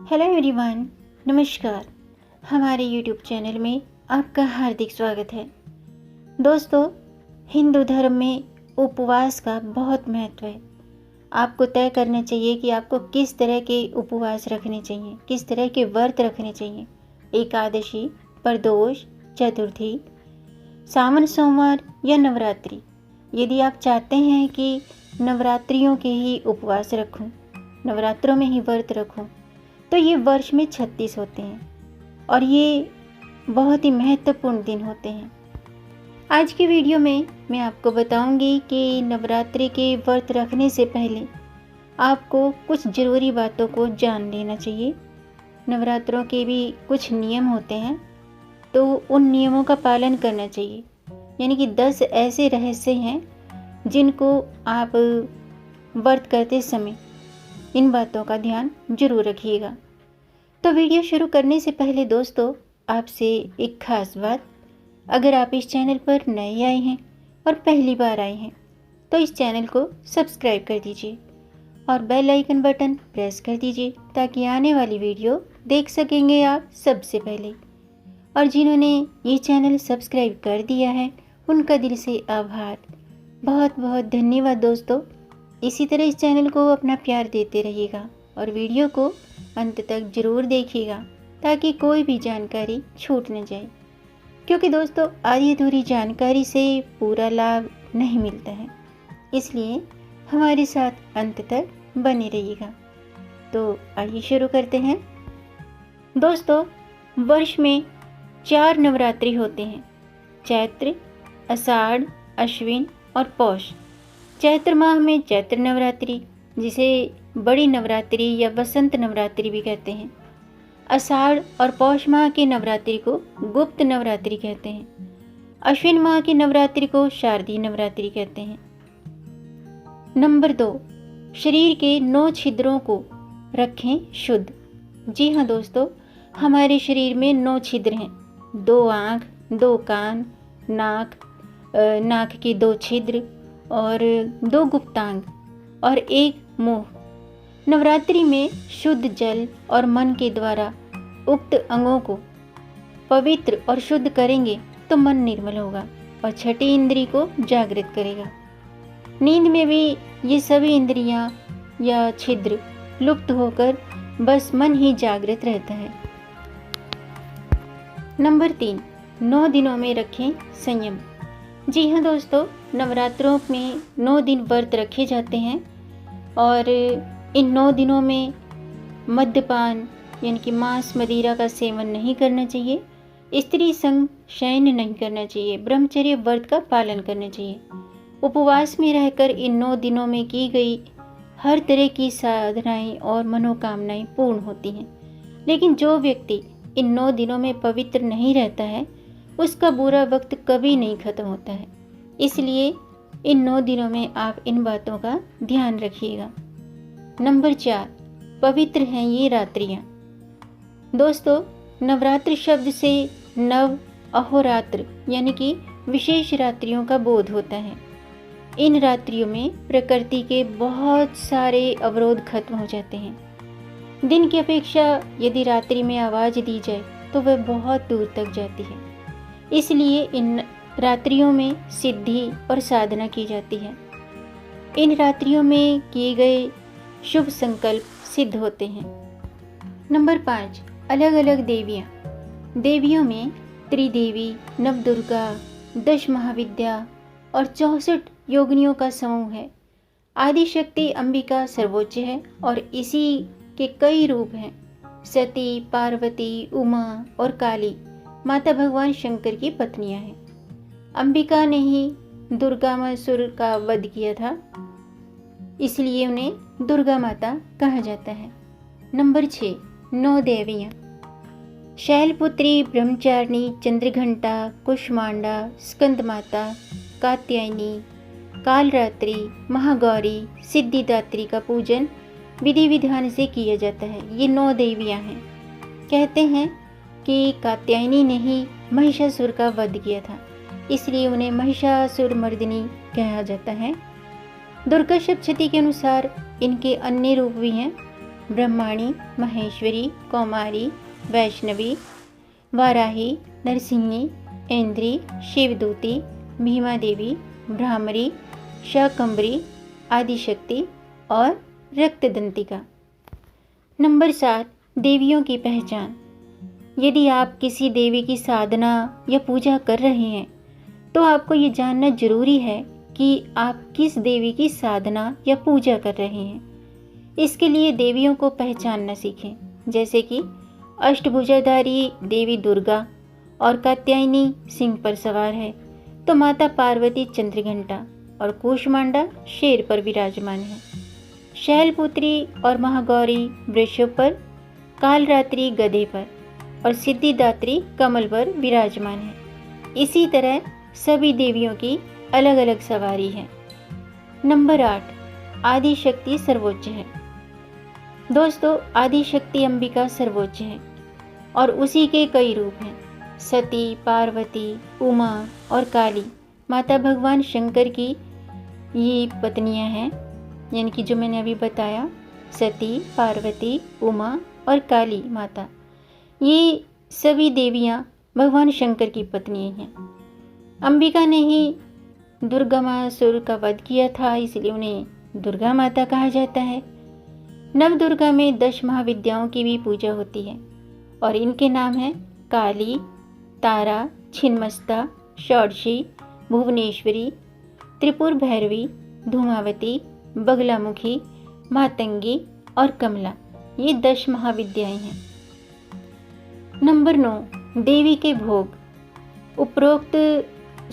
Hello everyone, नमस्कार। हमारे YouTube channel में आपका हार्दिक स्वागत है। दोस्तों, हिंदू धर्म में उपवास का बहुत महत्व है। आपको तय करना चाहिए कि आपको किस तरह के उपवास रखने चाहिए, किस तरह के व्रत रखने चाहिए। एकादशी, प्रदोष, चतुर्थी, सावन सोमवार या नवरात्रि। यदि आप चाहते हैं कि नवरात्रियों के ही उपवास रखूं, नवरात्रों में ही व्रत रखूं, तो ये वर्ष में 36 होते हैं और ये बहुत ही महत्वपूर्ण दिन होते हैं। आज की वीडियो में मैं आपको बताऊंगी कि नवरात्रि के व्रत रखने से पहले आपको कुछ ज़रूरी बातों को जान लेना चाहिए। नवरात्रों के भी कुछ नियम होते हैं, तो उन नियमों का पालन करना चाहिए। यानी कि 10 ऐसे रहस्य हैं जिनको आप व्रत करते समय इन बातों का ध्यान जरूर रखिएगा। तो वीडियो शुरू करने से पहले दोस्तों, आपसे एक खास बात। अगर आप इस चैनल पर नए आए हैं और पहली बार आए हैं तो इस चैनल को सब्सक्राइब कर दीजिए और बेल आइकन बटन प्रेस कर दीजिए ताकि आने वाली वीडियो देख सकेंगे आप सबसे पहले। और जिन्होंने ये चैनल सब्सक्राइब कर दिया है उनका दिल से आभार, बहुत बहुत धन्यवाद दोस्तों। इसी तरह इस चैनल को अपना प्यार देते रहिएगा और वीडियो को अंत तक ज़रूर देखिएगा ताकि कोई भी जानकारी छूट न जाए, क्योंकि दोस्तों आधी अधूरी जानकारी से पूरा लाभ नहीं मिलता है। इसलिए हमारे साथ अंत तक बने रहिएगा। तो आइए शुरू करते हैं। दोस्तों, वर्ष में 4 नवरात्रि होते हैं: चैत्र, आषाढ़, अश्विन और पौष। चैत्र माह में चैत्र नवरात्रि, जिसे बड़ी नवरात्रि या बसंत नवरात्रि भी कहते हैं। आषाढ़ और पौष माह की नवरात्रि को गुप्त नवरात्रि कहते हैं। अश्विन माह की नवरात्रि को शारदीय नवरात्रि कहते हैं। नंबर 2, शरीर के 9 छिद्रों को रखें शुद्ध। जी हाँ दोस्तों, हमारे शरीर में 9 छिद्र हैं: 2 आँख, 2 कान, नाक के 2 छिद्र और 2 गुप्तांग और 1 मुंह। नवरात्रि में शुद्ध जल और मन के द्वारा उक्त अंगों को पवित्र और शुद्ध करेंगे तो मन निर्मल होगा और छठी इंद्री को जागृत करेगा। नींद में भी ये सभी इंद्रियां या छिद्र लुप्त होकर बस मन ही जागृत रहता है। नंबर 3, 9 दिनों में रखें संयम। जी हाँ दोस्तों, नवरात्रों में 9 दिन व्रत रखे जाते हैं और इन 9 दिनों में मद्यपान यानी कि मांस मदिरा का सेवन नहीं करना चाहिए, स्त्री संग शयन नहीं करना चाहिए, ब्रह्मचर्य व्रत का पालन करना चाहिए। उपवास में रहकर इन 9 दिनों में की गई हर तरह की साधनाएं और मनोकामनाएं पूर्ण होती हैं। लेकिन जो व्यक्ति इन 9 दिनों में पवित्र नहीं रहता है उसका बुरा वक्त कभी नहीं खत्म होता है। इसलिए इन 9 दिनों में आप इन बातों का ध्यान रखिएगा। नंबर 4, पवित्र हैं ये रात्रियां। दोस्तों, नवरात्रि शब्द से नव, अहोरात्र यानी कि विशेष रात्रियों का बोध होता है। इन रात्रियों में प्रकृति के बहुत सारे अवरोध खत्म हो जाते हैं। दिन की अपेक्षा यदि रात्रि में आवाज़ दी जाए तो वह बहुत दूर तक जाती है। इसलिए इन रात्रियों में सिद्धि और साधना की जाती है। इन रात्रियों में किए गए शुभ संकल्प सिद्ध होते हैं। नंबर 5, अलग अलग देवियाँ। देवियों में त्रिदेवी, नवदुर्गा, 10 महाविद्या और 64 योगिनियों का समूह है। आदिशक्ति अंबिका सर्वोच्च है और इसी के कई रूप हैं: सती, पार्वती, उमा और काली माता भगवान शंकर की पत्नियां हैं। अंबिका ने ही दुर्गामासुर का वध किया था, इसलिए उन्हें दुर्गा माता कहा जाता है। नंबर 6, 9 देवियाँ। शैलपुत्री, ब्रह्मचारिणी, चंद्रघंटा, कुष्मांडा, स्कंदमाता, कात्यायनी, कालरात्रि, महागौरी, सिद्धिदात्री का पूजन विधि विधान से किया जाता है। ये 9 देवियाँ हैं। कहते हैं कि कात्यायनी ने ही महिषासुर का वध किया था, इसलिए उन्हें महिषासुर मर्दिनी कहा जाता है। दुर्गा सप्तशती के अनुसार इनके अन्य रूप भी हैं: ब्रह्माणी, महेश्वरी, कौमारी, वैष्णवी, वाराही, नरसिंही, ऐन्द्री, शिवदूती, भीमा देवी, भ्रामरी, शाकंभरी, आदिशक्ति और रक्तदंतिका। नंबर 7, देवियों की पहचान। यदि आप किसी देवी की साधना या पूजा कर रहे हैं तो आपको ये जानना जरूरी है कि आप किस देवी की साधना या पूजा कर रहे हैं। इसके लिए देवियों को पहचानना सीखें, जैसे कि अष्टभुजाधारी देवी दुर्गा और कात्यायनी सिंह पर सवार है, तो माता पार्वती चंद्रघंटा और कूष्मांडा शेर पर विराजमान है। शैलपुत्री और महागौरी वृषभ पर, कालरात्रि गधे पर और सिद्धिदात्री कमल पर विराजमान है। इसी तरह सभी देवियों की अलग अलग सवारी है। नंबर 8, आदिशक्ति सर्वोच्च है। दोस्तों, आदिशक्ति अंबिका सर्वोच्च है और उसी के कई रूप हैं। सती, पार्वती, उमा और काली माता भगवान शंकर की ये पत्नियां हैं, यानी कि जो मैंने अभी बताया, सती, पार्वती, उमा और काली माता, ये सभी देवियां भगवान शंकर की पत्नी हैं। अंबिका ने ही दुर्गामासुर का वध किया था, इसलिए उन्हें दुर्गा माता कहा जाता है। नवदुर्गा में 10 महाविद्याओं की भी पूजा होती है और इनके नाम हैं काली, तारा, छिन्नमस्ता, षोडशी, भुवनेश्वरी, त्रिपुर भैरवी, धूमावती, बगलामुखी, मातंगी और कमला। ये 10 महाविद्याएं हैं। नंबर 9, देवी के भोग। उपरोक्त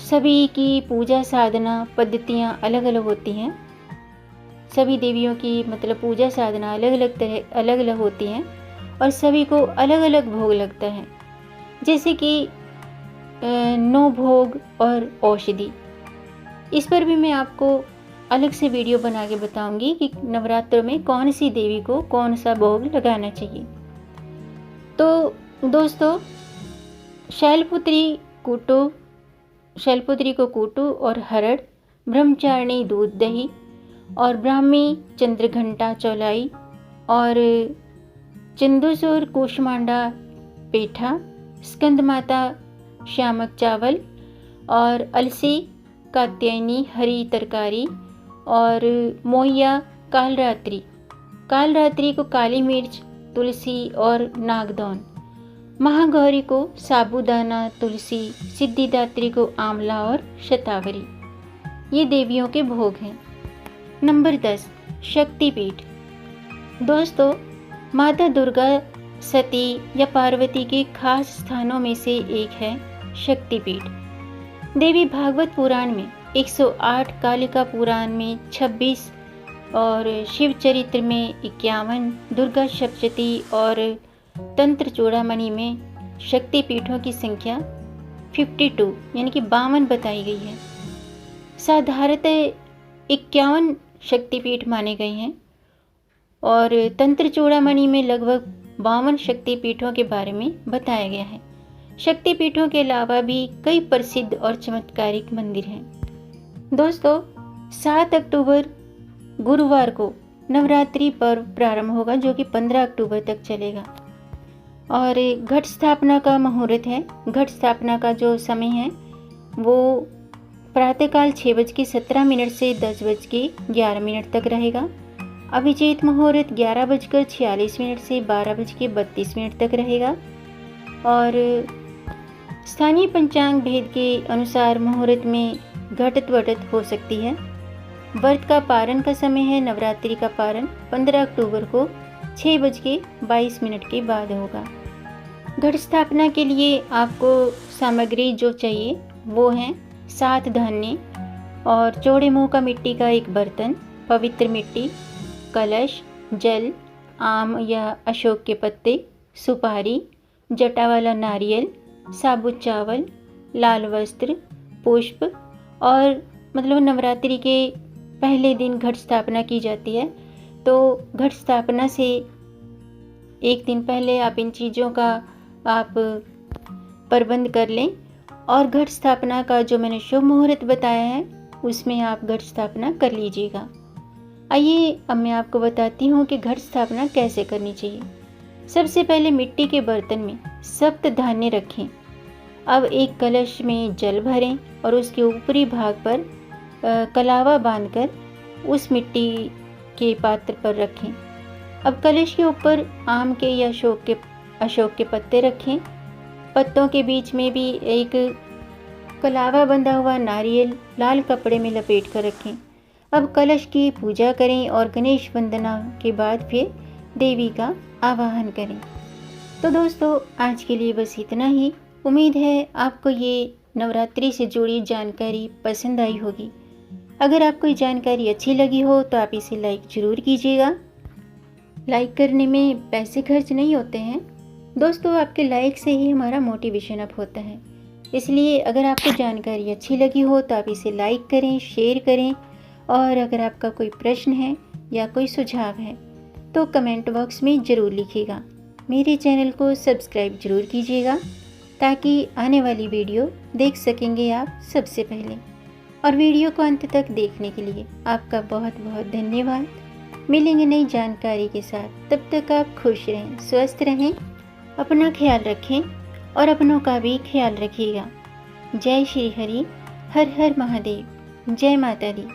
सभी की पूजा साधना पद्धतियाँ अलग अलग होती हैं। सभी देवियों की पूजा साधना अलग अलग होती हैं और सभी को अलग अलग भोग लगता है, जैसे कि 9 भोग और औषधि। इस पर भी मैं आपको अलग से वीडियो बना के बताऊंगी कि नवरात्र में कौन सी देवी को कौन सा भोग लगाना चाहिए। तो दोस्तों, शैलपुत्री को कूटो और हरड़, ब्रह्मचारिणी दूध दही और ब्राह्मी चंद्रघंटा चौलाई और चंदूसुर कूष्मांडा पेठा, स्कंद माता श्यामक चावल और अलसी कात्यायनी हरी तरकारी और मोहिया कालरात्रि को काली मिर्च, तुलसी और नागदौन, महागौरी को साबूदाना तुलसी, सिद्धिदात्री को आंवला और शतावरी। ये देवियों के भोग हैं। नंबर 10, शक्तिपीठ। दोस्तों, माता दुर्गा, सती या पार्वती के खास स्थानों में से एक है शक्तिपीठ। देवी भागवत पुराण में 108, कालिका पुराण में 26 और शिव चरित्र में 51, दुर्गा सप्तशती और तंत्र चूड़ामणि में शक्तिपीठों की संख्या 52 यानी कि 52 बताई गई है। साधारणतः 51 शक्तिपीठ माने गए हैं और तंत्र चूड़ामणि में लगभग 52 शक्तिपीठों के बारे में बताया गया है। शक्तिपीठों के अलावा भी कई प्रसिद्ध और चमत्कारिक मंदिर हैं। दोस्तों, 7 अक्टूबर गुरुवार को नवरात्रि पर्व प्रारंभ होगा, जो कि 15 अक्टूबर तक चलेगा और घट स्थापना का मुहूर्त है। घट स्थापना का जो समय है वो प्रातःकाल 6:17 से 10:11 तक रहेगा। अभिजीत मुहूर्त 11:46 से 12:32 तक रहेगा और स्थानीय पंचांग भेद के अनुसार मुहूर्त में घटत वटत हो सकती है। व्रत का पारण का समय है, नवरात्रि का पारण 15 अक्टूबर को 6:22 के बाद होगा। घट स्थापना के लिए आपको सामग्री जो चाहिए वो हैं 7 धान्य और चौड़े मुंह का मिट्टी का एक बर्तन, पवित्र मिट्टी, कलश, जल, आम या अशोक के पत्ते, सुपारी, जटा वाला नारियल, साबुत चावल, लाल वस्त्र, पुष्प और नवरात्रि के पहले दिन घट स्थापना की जाती है। तो घट स्थापना से एक दिन पहले आप इन चीज़ों का आप प्रबंध कर लें और घट स्थापना का जो मैंने शुभ मुहूर्त बताया है उसमें आप घट स्थापना कर लीजिएगा। आइए अब मैं आपको बताती हूँ कि घट स्थापना कैसे करनी चाहिए। सबसे पहले मिट्टी के बर्तन में सप्त धान्य रखें। अब एक कलश में जल भरें और उसके ऊपरी भाग पर कलावा बांधकर उस मिट्टी के पात्र पर रखें। अब कलश के ऊपर आम के या अशोक के पत्ते रखें। पत्तों के बीच में भी एक कलावा बंधा हुआ नारियल लाल कपड़े में लपेट कर रखें। अब कलश की पूजा करें और गणेश वंदना के बाद फिर देवी का आवाहन करें। तो दोस्तों, आज के लिए बस इतना ही। उम्मीद है आपको ये नवरात्रि से जुड़ी जानकारी पसंद आई होगी। अगर आपको ये जानकारी अच्छी लगी हो तो आप इसे लाइक ज़रूर कीजिएगा। लाइक करने में पैसे खर्च नहीं होते हैं दोस्तों, आपके लाइक से ही हमारा मोटिवेशन अप होता है। इसलिए अगर आपको जानकारी अच्छी लगी हो तो आप इसे लाइक करें, शेयर करें, और अगर आपका कोई प्रश्न है या कोई सुझाव है तो कमेंट बॉक्स में ज़रूर लिखिएगा। मेरे चैनल को सब्सक्राइब ज़रूर कीजिएगा ताकि आने वाली वीडियो देख सकेंगे आप सबसे पहले। और वीडियो को अंत तक देखने के लिए आपका बहुत बहुत धन्यवाद। मिलेंगे नई जानकारी के साथ, तब तक आप खुश रहें, स्वस्थ रहें, अपना ख्याल रखें और अपनों का भी ख्याल रखिएगा। जय श्री हरि, हर हर महादेव, जय माता दी।